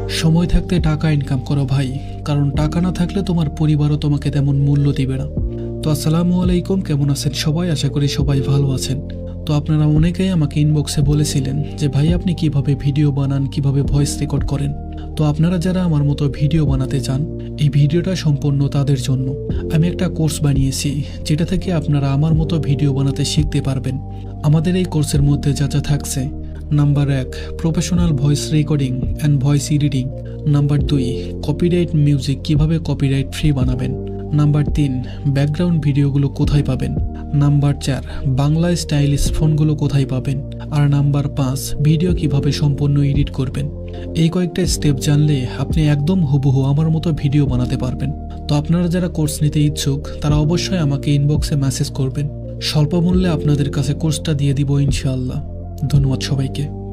সময় থাকতে টাকা ইনকাম করো ভাই, কারণ টাকা না থাকলে তোমার পরিবারও তোমাকে তেমন মূল্য দিবে না। তো আসসালামু আলাইকুম, কেমন আছেন সবাই? আশা করি সবাই ভালো আছেন। তো আপনারা অনেকেই আমাকে ইনবক্সে বলেছিলেন যে ভাই আপনি কিভাবে ভিডিও বানান, কিভাবে ভয়েস রেকর্ড করেন। তো আপনারা যারা আমার মতো ভিডিও বানাতে চান, এই ভিডিওটা সম্পূর্ণ তাদের জন্য। আমি একটা কোর্স বানিয়েছি যেটা থেকে আপনারা আমার মতো ভিডিও বানাতে শিখতে পারবেন। আমাদের এই কোর্সের মধ্যে যা যা থাকছে: number 1, professional voice recording and voice editing. Number 2, copyright music, কিভাবে কপিরাইট ফ্রি বানাবেন। নাম্বার 3, ব্যাকগ্রাউন্ড ভিডিওগুলো কোথায় পাবেন। নাম্বার 4, বাংলা স্টাইলিশ ফোনগুলো কোথায় পাবেন। আর নাম্বার 5, ভিডিও কিভাবে সম্পূর্ণ এডিট করবেন। এই কয়েকটা স্টেপ জানলে আপনি একদম হুবহু আমার মতো ভিডিও বানাতে পারবেন। তো আপনারা যারা কোর্স নিতে ইচ্ছুক তারা অবশ্যই আমাকে ইনবক্সে মেসেজ করবেন। স্বল্প মূল্যে আপনাদের কাছে কোর্সটা দিয়ে দিব ইনশাআল্লাহ। ধন্যবাদ সবাইকে।